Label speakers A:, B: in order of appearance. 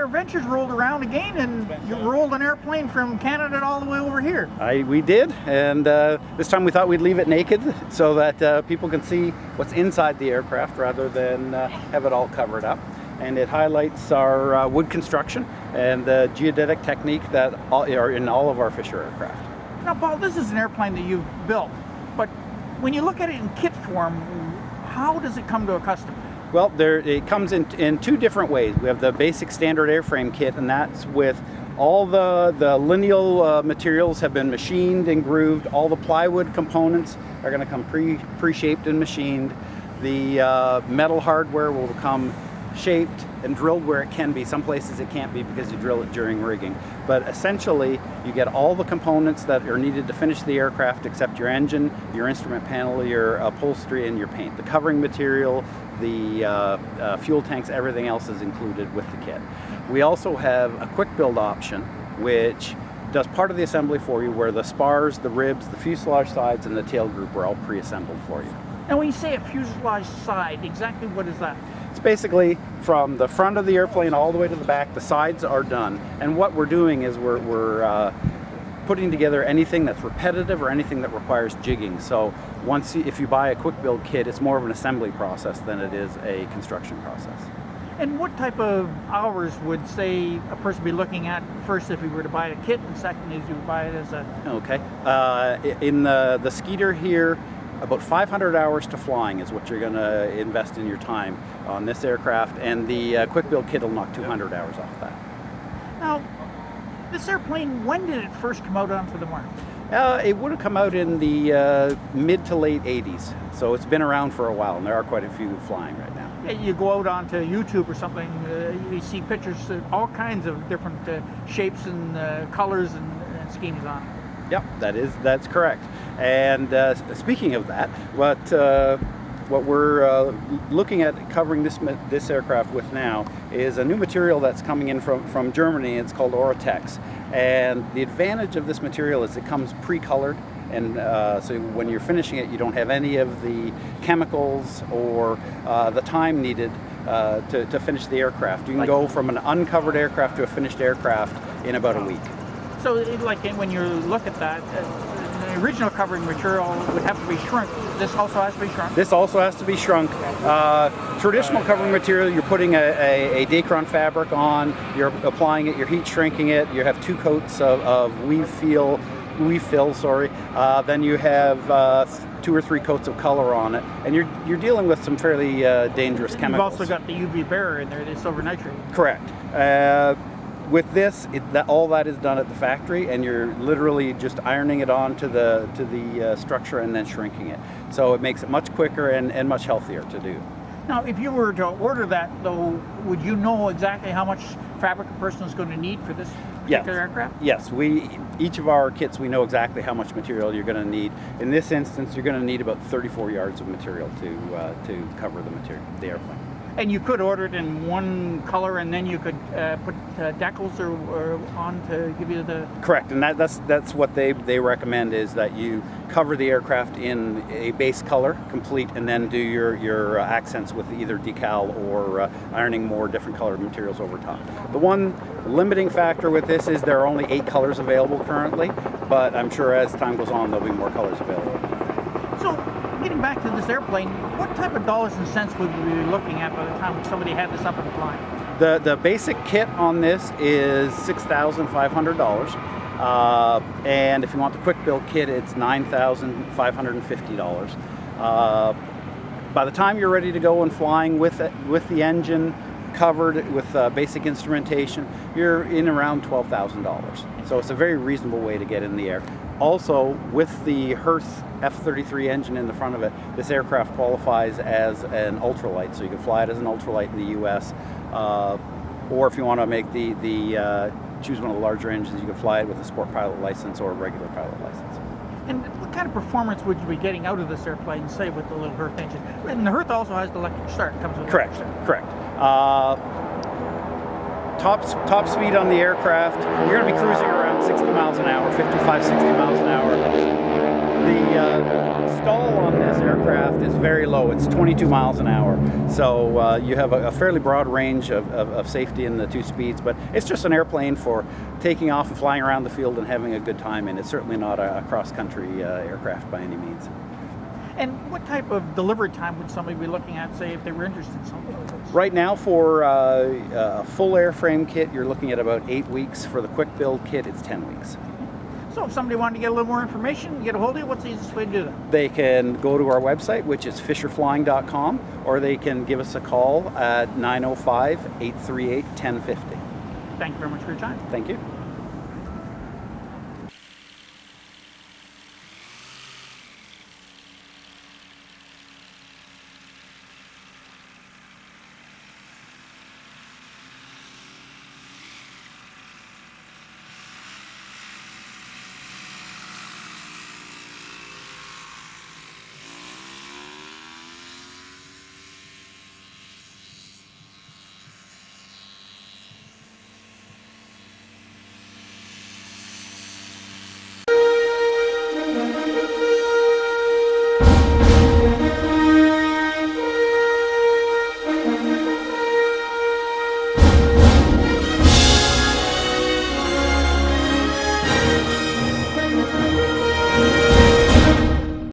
A: adventures rolled around again, and you rolled an airplane from Canada all the way over here.
B: We did, and this time we thought we'd leave it naked so that people can see what's inside the aircraft rather than have it all covered up. And it highlights our wood construction and the geodetic technique that are in all of our Fisher aircraft.
A: Now, Paul, this is an airplane that you've built, but when you look at it in kit form, how does it come to a customer?
B: Well, it comes in two different ways. We have the basic standard airframe kit, and that's with all the lineal materials have been machined and grooved. All the plywood components are going to come pre-shaped and machined. The metal hardware will come shaped and drilled where it can be. Some places it can't be because you drill it during rigging. But essentially, you get all the components that are needed to finish the aircraft except your engine, your instrument panel, your upholstery, and your paint. The covering material, the fuel tanks, everything else is included with the kit. We also have a quick build option, which does part of the assembly for you, where the spars, the ribs, the fuselage sides, and the tail group are all pre-assembled for you.
A: Now, when you say a fuselage side, exactly what is that?
B: It's basically from the front of the airplane all the way to the back. The sides are done, and what we're doing is we're putting together anything that's repetitive or anything that requires jigging. So if you buy a quick build kit, it's more of an assembly process than it is a construction process.
A: And what type of hours would, say, a person be looking at first if he were to buy a kit, and second if you buy it as a...
B: Okay. In the Skeeter here, about 500 hours to flying is what you're going to invest in your time on this aircraft, and the quick build kit will knock 200 hours off that.
A: Now, this airplane, when did it first come out onto the market?
B: It would have come out in the mid to late 80s, so it's been around for a while, and there are quite a few flying right now.
A: You go out onto YouTube or something, you see pictures, all kinds of different shapes and colors and schemes on it.
B: Yep, that's correct. And speaking of that, what we're looking at covering this aircraft with now is a new material that's coming in from Germany. It's called Oratex, and the advantage of this material is it comes pre-colored, and so when you're finishing it, you don't have any of the chemicals or the time needed to finish the aircraft. You can go from an uncovered aircraft to a finished aircraft in about a week.
A: So, like when you look at that, the original covering material would have to be shrunk. This also has to be shrunk? This also has to be shrunk.
B: Traditional covering material, you're putting a Dacron fabric on, you're applying it, you're heat shrinking it, you have 2 coats of weave fill, then you have 2 or 3 coats of color on it, and you're dealing with some fairly dangerous chemicals.
A: You've also got the UV barrier in there, the silver nitrate.
B: Correct. With this, all that is done at the factory, and you're literally just ironing it on to the structure and then shrinking it. So it makes it much quicker and much healthier to do.
A: Now, if you were to order that, though, would you know exactly how much fabric a person is going to need for this particular aircraft?
B: Yes, each of our kits, we know exactly how much material you're going to need. In this instance, you're going to need about 34 yards of material to cover the airplane.
A: And you could order it in one color, and then you could put decals or on to give you the...
B: Correct, and that's what they recommend, is that you cover the aircraft in a base color, complete, and then do your accents with either decal or ironing more different colored materials over top. The one limiting factor with this is there are only 8 colors available currently, but I'm sure as time goes on there'll be more colors available.
A: So, getting back to this airplane, what type of dollars and cents would we be looking at by the time somebody had this up and flying?
B: The basic kit on this is $6,500, and if you want the quick build kit, it's $9,550. By the time you're ready to go and flying with the engine covered with basic instrumentation, you're in around $12,000. So it's a very reasonable way to get in the air. Also, with the Hearth F-33 engine in the front of it, this aircraft qualifies as an ultralight, so you can fly it as an ultralight in the U.S. Or if you want to make choose one of the larger engines, you can fly it with a sport pilot license or a regular pilot license.
A: And what kind of performance would you be getting out of this airplane, say, with the little Hearth engine? And the Hearth also has the electric start. Comes with
B: correct. Top speed on the aircraft, you're going to be cruising around 60 miles an hour, 55, 60 miles an hour. The stall on this aircraft is very low. It's 22 miles an hour. So you have a fairly broad range of safety in the 2 speeds, but it's just an airplane for taking off and flying around the field and having a good time, and it's certainly not a cross-country aircraft by any means.
A: And what type of delivery time would somebody be looking at, say, if they were interested in something like this?
B: Right now, for a full airframe kit, you're looking at about 8 weeks. For the quick build kit, it's 10 weeks.
A: So if somebody wanted to get a little more information, get a hold of you, what's the easiest way to do that?
B: They can go to our website, which is fisherflying.com, or they can give us a call at 905-838-1050.
A: Thank you very much for your time.
B: Thank you.